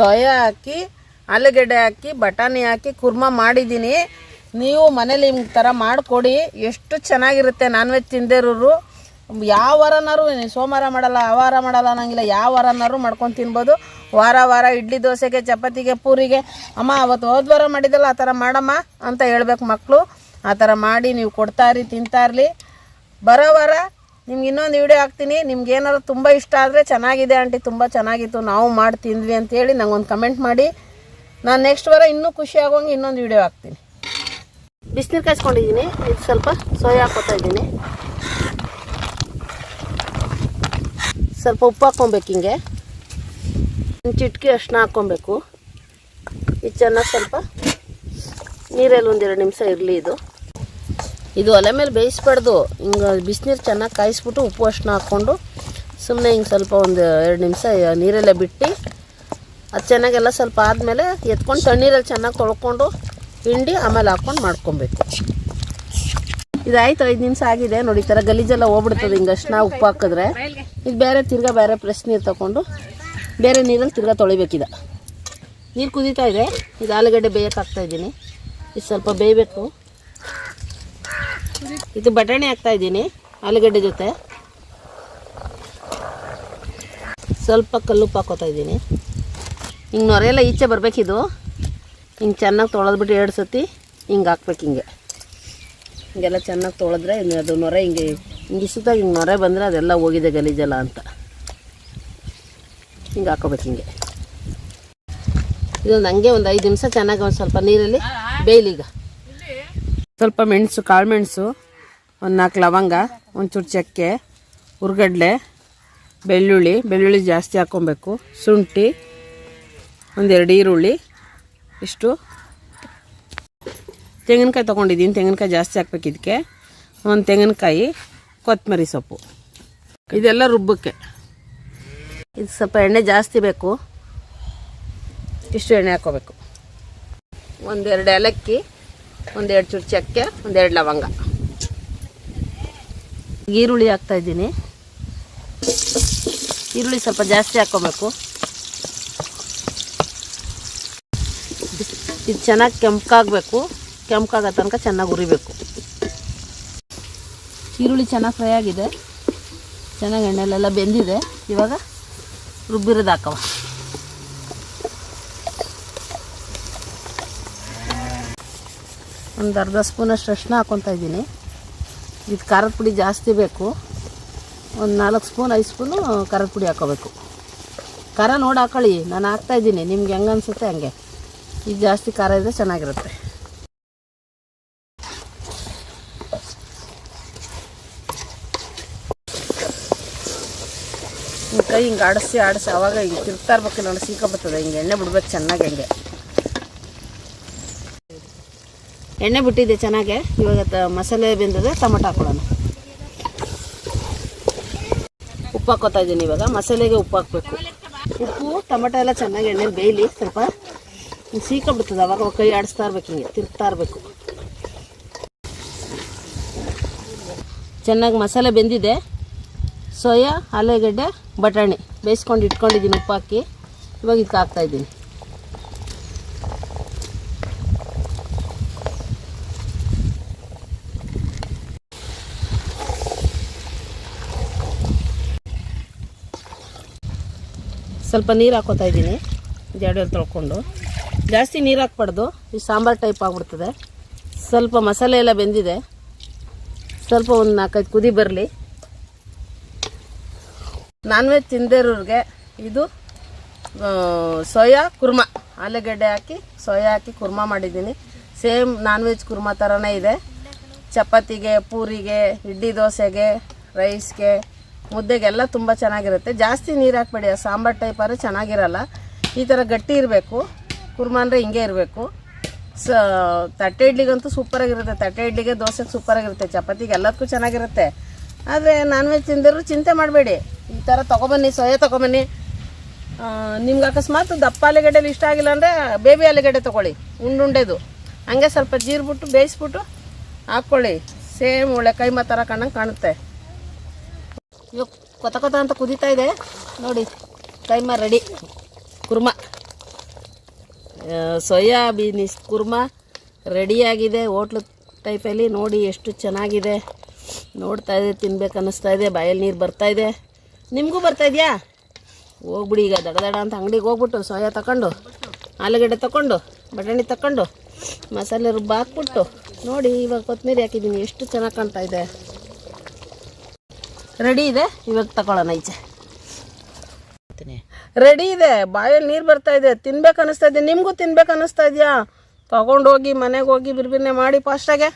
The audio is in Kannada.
ಸೋಯಾ ಹಾಕಿ ಆಲೂಗಡ್ಡೆ ಹಾಕಿ ಬಟಾಣಿ ಹಾಕಿ ಕುರ್ಮಾ ಮಾಡಿದ್ದೀನಿ. ನೀವು ಮನೇಲಿ ಈ ಥರ ಮಾಡಿಕೊಡಿ, ಎಷ್ಟು ಚೆನ್ನಾಗಿರುತ್ತೆ. ನಾನ್ ವೆಜ್ ತಿಂದಿರೋರು ಯಾವ ವಾರನಾರು, ಸೋಮವಾರ ಮಾಡಲ್ಲ ಆ ವಾರ ಮಾಡಲ್ಲ ಅನ್ನಂಗಿಲ್ಲ, ಯಾವ ವಾರನಾರು ಮಾಡ್ಕೊಂಡು ತಿನ್ಬೋದು. ವಾರ ವಾರ ಇಡ್ಲಿ ದೋಸೆಗೆ ಚಪಾತಿಗೆ ಪೂರಿಗೆ ಅಮ್ಮ ಅವತ್ತು ಹೋದ ವಾರ ಮಾಡಿದ್ದಲ್ಲ ಆ ಥರ ಮಾಡಮ್ಮ ಅಂತ ಹೇಳ್ಬೇಕು ಮಕ್ಕಳು. ಆ ಥರ ಮಾಡಿ ನೀವು ಕೊಡ್ತಾಯಿರಿ, ತಿಂತಾಯಿರಲಿ. ಬರೋ ವಾರ ನಿಮ್ಗೆ ಇನ್ನೊಂದು ವಿಡಿಯೋ ಹಾಕ್ತೀನಿ. ನಿಮ್ಗೆ ಏನಾದ್ರು ತುಂಬ ಇಷ್ಟ ಆದರೆ ಚೆನ್ನಾಗಿದೆ ಆಂಟಿ, ತುಂಬ ಚೆನ್ನಾಗಿತ್ತು, ನಾವು ಮಾಡಿ ತಿಂದ್ವಿ ಅಂತೇಳಿ ನಂಗೊಂದು ಕಮೆಂಟ್ ಮಾಡಿ. ನಾನು ನೆಕ್ಸ್ಟ್ ವಾರ ಇನ್ನೂ ಖುಷಿ ಆಗೋಂಗೆ ಇನ್ನೊಂದು ವಿಡಿಯೋ ಹಾಕ್ತೀನಿ. ಬಿಸಿನೀರು ಕಾಯಿಸ್ಕೊಂಡಿದ್ದೀನಿ, ಇದು ಸ್ವಲ್ಪ ಸೋಯಾ ಹಾಕ್ಕೊತಾ ಇದ್ದೀನಿ. ಸ್ವಲ್ಪ ಉಪ್ಪು ಹಾಕ್ಕೊಬೇಕು, ಹಿಂಗೆ ಒಂದು ಚಿಟಿಕೆ ಅಷ್ಟನ್ನ ಹಾಕ್ಕೊಬೇಕು. ಇದು ಚೆನ್ನಾಗಿ ಸ್ವಲ್ಪ ನೀರಲ್ಲಿ ಒಂದೆರಡು ನಿಮಿಷ ಇರಲಿ. ಇದು ಒಲೆ ಮೇಲೆ ಬೇಯಿಸ್ಬಾರ್ದು, ಹಿಂಗೆ ಬಿಸಿನೀರು ಚೆನ್ನಾಗಿ ಕಾಯಿಸ್ಬಿಟ್ಟು ಉಪ್ಪು ಅಷ್ಟನ್ನ ಹಾಕ್ಕೊಂಡು ಸುಮ್ಮನೆ ಹಿಂಗೆ ಸ್ವಲ್ಪ ಒಂದು 2 ನಿಮಿಷ ನೀರಲ್ಲೇ ಬಿಟ್ಟು ಅದು ಚೆನ್ನಾಗೆಲ್ಲ ಸ್ವಲ್ಪ ಆದಮೇಲೆ ಎತ್ಕೊಂಡು ತಣ್ಣೀರಲ್ಲಿ ಚೆನ್ನಾಗಿ ತೊಳ್ಕೊಂಡು ಹಿಂಡಿ ಆಮೇಲೆ ಹಾಕ್ಕೊಂಡು ಮಾಡ್ಕೊಬೇಕು. ಇದಾಯಿತು, 5 ನಿಮಿಷ ಆಗಿದೆ ನೋಡಿ. ಈ ಥರ ಗಲೀಜೆಲ್ಲ ಹೋಗ್ಬಿಡ್ತದೆ ಹಿಂಗೆ ಅಷ್ಟನ್ನ ಉಪ್ಪು ಹಾಕಿದ್ರೆ. ಇದು ಬೇರೆ ತಿರ್ಗಾ ಬೇರೆ ಫ್ರೆಶ್ ನೀರು ತೊಗೊಂಡು ಬೇರೆ ನೀರಲ್ಲಿ ತಿರ್ಗಾ ತೊಳಿಬೇಕಿದೆ. ನೀರು ಕುದೀತಾ ಇದೆ. ಇದು ಆಲೂಗಡ್ಡೆ ಬೇಯಕ್ಕೆ ಹಾಕ್ತಾಯಿದ್ದೀನಿ. ಇದು ಸ್ವಲ್ಪ ಬೇಯಬೇಕು. ಇದು ಬಟಾಣಿ ಹಾಕ್ತಾಯಿದ್ದೀನಿ ಆಲೂಗಡ್ಡೆ ಜೊತೆ. ಸ್ವಲ್ಪ ಕಲ್ಲುಪ್ಪು ಹಾಕೋತಾ ಇದ್ದೀನಿ. ಹಿಂಗೆ ನೊರೆಲ್ಲ ಈಚೆ ಬರಬೇಕಿದು. ಹಿಂಗೆ ಚೆನ್ನಾಗಿ ತೊಳೆದ್ಬಿಟ್ಟು 2 ಸತಿ ಹಿಂಗೆ ಹಾಕ್ಬೇಕು. ಹಿಂಗೆಲ್ಲ ಚೆನ್ನಾಗಿ ತೊಳೆದ್ರೆ ಅದು ನೊರೆ ಹಿಂಗೆ ಸುತ್ತಾಗಿ ಹಿಂಗೆ ನೊರೆ ಬಂದರೆ ಅದೆಲ್ಲ ಹೋಗಿದೆ ಗಲೀಜೆಲ್ಲ ಅಂತ. ಹಿಂಗೆ ಹಾಕೋಬೇಕು. ಇದೊಂದು ಹಂಗೆ ಒಂದು 5 ನಿಮಿಷ ಚೆನ್ನಾಗಿ ಒಂದು ಸ್ವಲ್ಪ ನೀರಲ್ಲಿ ಬೇಯಲೀಗ. ಸ್ವಲ್ಪ ಮೆಣಸು, ಕಾಳು ಮೆಣಸು, ಒಂದು 4 ಲವಂಗ, ಒಂಚೂರು ಚಕ್ಕೆ, ಹುರ್ಗಡ್ಲೆ, ಬೆಳ್ಳುಳ್ಳಿ ಜಾಸ್ತಿ ಹಾಕ್ಕೊಬೇಕು, ಶುಂಠಿ, 1-2 ಈರುಳ್ಳಿ, ಇಷ್ಟು ತೆಂಗಿನಕಾಯಿ ತೊಗೊಂಡಿದ್ದೀನಿ. ತೆಂಗಿನಕಾಯಿ ಜಾಸ್ತಿ ಹಾಕ್ಬೇಕು ಇದಕ್ಕೆ. ಒಂದು ತೆಂಗಿನಕಾಯಿ, ಕೊತ್ತಂಬರಿ ಸೊಪ್ಪು, ಇದೆಲ್ಲ ರುಬ್ಬಕ್ಕೆ. ಇದು ಸ್ವಲ್ಪ ಎಣ್ಣೆ ಜಾಸ್ತಿ ಬೇಕು, ಇಷ್ಟು ಎಣ್ಣೆ ಹಾಕ್ಕೋಬೇಕು. 1-2 ಏಲಕ್ಕಿ, 1-2 ಚೂರು ಚಕ್ಕೆ, 1-2 ಲವಂಗ. ಈರುಳ್ಳಿ ಹಾಕ್ತಾಯಿದ್ದೀನಿ. ಈರುಳ್ಳಿ ಸ್ವಲ್ಪ ಜಾಸ್ತಿ ಹಾಕ್ಕೋಬೇಕು. ಇದು ಚೆನ್ನಾಗಿ ಕೆಂಪಗಾಗಬೇಕು. ಕೆಂಪಗಾಗೋ ತನಕ ಚೆನ್ನಾಗಿ ಹುರಿಬೇಕು. ಈರುಳ್ಳಿ ಚೆನ್ನಾಗಿ ಫ್ರೈ ಆಗಿದೆ, ಚೆನ್ನಾಗಿ ಎಣ್ಣೆಲೆಲ್ಲ ಬೆಂದಿದೆ. ಇವಾಗ ರುಬ್ಬಿರೋದು ಹಾಕವ. ಒಂದು ಅರ್ಧ ಸ್ಪೂನಷ್ಟು ಅರಿಶಿನ ಹಾಕ್ಕೊತಾ ಇದ್ದೀನಿ. ಇದು ಖಾರದ ಪುಡಿ ಜಾಸ್ತಿ ಬೇಕು. ಒಂದು 4 ಸ್ಪೂನ್ 5 ಸ್ಪೂನು ಖಾರದ ಪುಡಿ ಹಾಕ್ಕೋಬೇಕು. ಖಾರ ನೋಡಿ ಹಾಕೊಳ್ಳಿ, ನಾನು ಹಾಕ್ತಾಯಿದ್ದೀನಿ, ನಿಮ್ಗೆ ಹೆಂಗೆ ಅನಿಸುತ್ತೆ ಹಂಗೆ. ಇದು ಜಾಸ್ತಿ ಖಾರ ಇದ್ದರೆ ಚೆನ್ನಾಗಿರುತ್ತೆ. ಕೈ ಹಿಂಗೆ ಆಡಿಸಿ ಆವಾಗ ಹಿಂಗೆ ತಿರ್ತಾ ಇರ್ಬೇಕು ನೋಡಿ, ಸೀಕೊಂಬರ್ತದೆ. ಹಿಂಗೆ ಎಣ್ಣೆ ಬಿಡ್ಬೇಕು ಚೆನ್ನಾಗಿ. ಎಣ್ಣೆ ಬಿಟ್ಟಿದೆ ಚೆನ್ನಾಗೆ. ಇವಾಗ ಮಸಾಲೆ ಬೆಂದಿದೆ, ಟೊಮೊಟೊ ಹಾಕೊಳ್ಳೋಣ. ಉಪ್ಪು ಹಾಕ್ಕೋತಾ ಇದ್ದೀನಿ. ಇವಾಗ ಮಸಾಲೆಗೆ ಉಪ್ಪು ಹಾಕಬೇಕು. ಉಪ್ಪು ಟೊಮೊಟೊ ಎಲ್ಲ ಚೆನ್ನಾಗಿ ಎಣ್ಣೆಲಿ ಬೇಯಲಿ. ಸ್ವಲ್ಪ ಸೀಕೊಂಬಿಡ್ತದೆ, ಅವಾಗ ಕೈ ಆಡಿಸ್ತಾ ಇರ್ಬೇಕು, ಹಿಂಗೆ ತಿರ್ತಾ ಇರಬೇಕು. ಚೆನ್ನಾಗಿ ಮಸಾಲೆ ಬೆಂದಿದೆ. ಸೋಯಾ, ಆಲೂಗಡ್ಡೆ, ಬಟಾಣಿ ಬೇಯಿಸ್ಕೊಂಡು ಇಟ್ಕೊಂಡಿದ್ದೀನಿ ಉಪ್ಪು ಹಾಕಿ. ಇವಾಗ ಇದಕ್ಕೆ ಹಾಕ್ತಾಯಿದ್ದೀನಿ. ಸ್ವಲ್ಪ ನೀರು ಹಾಕೋತಾ ಇದ್ದೀನಿ. ಜಡೆಯಲ್ಲಿ ತೊಳ್ಕೊಂಡು. ಜಾಸ್ತಿ ನೀರು ಹಾಕ್ಬಾರ್ದು, ಈ ಸಾಂಬಾರು ಟೈಪ್ ಆಗಿಬಿಡ್ತದೆ. ಸ್ವಲ್ಪ ಮಸಾಲೆ ಎಲ್ಲ ಬೆಂದಿದೆ. ಸ್ವಲ್ಪ ಒಂದು 4-5 ಕುದಿ ಬರಲಿ. ನಾನ್ ವೆಜ್ ತಿಂದಿರೋರಿಗೆ ಇದು ಸೋಯಾ ಕುರ್ಮಾ, ಆಲೂಗಡ್ಡೆ ಹಾಕಿ ಸೋಯಾ ಹಾಕಿ ಕುರ್ಮಾ ಮಾಡಿದ್ದೀನಿ. ಸೇಮ್ ನಾನ್ ವೆಜ್ ಕುರ್ಮಾ ಥರನೇ ಇದೆ. ಚಪಾತಿಗೆ, ಪೂರಿಗೆ, ಇಡ್ಲಿ ದೋಸೆಗೆ, ರೈಸ್ಗೆ, ಮುದ್ದೆಗೆಲ್ಲ ತುಂಬ ಚೆನ್ನಾಗಿರುತ್ತೆ. ಜಾಸ್ತಿ ನೀರು ಹಾಕ್ಬೇಡಿ, ಸಾಂಬಾರು ಟೈಪ್ ಆದರೆ ಚೆನ್ನಾಗಿರಲ್ಲ. ಈ ಥರ ಗಟ್ಟಿ ಇರಬೇಕು. ಕುರ್ಮಾ ಅಂದರೆ ಹಿಂಗೆ ಇರಬೇಕು. ತಟ್ಟೆ ಇಡ್ಲಿಗಂತೂ ಸೂಪರಾಗಿರುತ್ತೆ. ತಟ್ಟೆ ಇಡ್ಲಿಗೆ, ದೋಸೆಗೆ ಸೂಪರಾಗಿರುತ್ತೆ. ಚಪಾತಿಗೆ ಎಲ್ಲದಕ್ಕೂ ಚೆನ್ನಾಗಿರುತ್ತೆ. ಆದರೆ ನಾನ್ ವೆಜ್ ತಿಂದಿದ್ರು ಚಿಂತೆ ಮಾಡಬೇಡಿ, ಈ ಥರ ತೊಗೊಬನ್ನಿ, ಸೋಯಾ ತೊಗೊಬನ್ನಿ. ನಿಮ್ಗೆ ಅಕಸ್ಮಾತ್ ದಪ್ಪ ಆಲೂಗಡ್ಡೆಲಿ ಇಷ್ಟ ಆಗಿಲ್ಲ ಅಂದರೆ ಬೇಬಿ ಆಲೂಗಡ್ಡೆ ತೊಗೊಳ್ಳಿ, ಉಂಡುಂಡೆದು. ಹಂಗೆ ಸ್ವಲ್ಪ ಜೀರ್ಬಿಟ್ಟು ಬೇಯಿಸ್ಬಿಟ್ಟು ಹಾಕ್ಕೊಳ್ಳಿ. ಸೇಮ್ ಒಳ್ಳೆ ಕೈಮಾ ಥರ ಕಂಡಂಗೆ ಕಾಣುತ್ತೆ. ಇವಾಗ ಕೊತ ಅಂತ ಕುದೀತಾ ಇದೆ ನೋಡಿ. ಕೈಮಾ ರೆಡಿ, ಕುರ್ಮಾ. ಸೋಯಾಬೀನಿಸ್ ಕುರ್ಮಾ ರೆಡಿಯಾಗಿದೆ. ಹೋಟ್ಲು ಟೈಪಲ್ಲಿ ನೋಡಿ ಎಷ್ಟು ಚೆನ್ನಾಗಿದೆ. ನೋಡ್ತಾ ಇದೆ, ತಿನ್ಬೇಕು ಅನ್ನಿಸ್ತಾ ಇದೆ, ಬಾಯಲ್ಲಿ ನೀರು ಬರ್ತಾಯಿದೆ. ನಿಮಗೂ ಬರ್ತಾಯಿದ್ಯಾ? ಹೋಗ್ಬಿಡಿ ಈಗ ದಡ ಅಂತ ಅಂಗಡಿಗೆ ಹೋಗ್ಬಿಟ್ಟು ಸೋಯಾ ತಗೊಂಡು, ಆಲೂಗಡ್ಡೆ ತಗೊಂಡು, ಬಟಾಣಿ ತಗೊಂಡು, ಮಸಾಲೆ ರುಬ್ಬ ಹಾಕ್ಬಿಟ್ಟು ನೋಡಿ. ಇವಾಗ ಕೊತ್ತಂಬರಿ ಹಾಕಿದ್ದೀನಿ, ಎಷ್ಟು ಚೆನ್ನಾಗಿ ಕಾಣ್ತಾ ಇದೆ. ರೆಡಿ ಇದೆ, ಇವಾಗ ತಗೊಳ್ಳೋಣ ಈಚೆ. ರೆಡಿ ಇದೆ, ಬಾಯಲ್ಲಿ ನೀರು ಬರ್ತಾ ಇದೆ, ತಿನ್ಬೇಕು ಅನ್ನಿಸ್ತಾ ಇದೆ. ನಿಮಗೂ ತಿನ್ಬೇಕು ಅನ್ನಿಸ್ತಾ ಇದೆಯಾ? ತೊಗೊಂಡೋಗಿ ಮನೆಗೆ ಹೋಗಿ ಬಿರ್ಬಿರ್ನೆ ಮಾಡಿ ಫಾಸ್ಟಾಗೆ.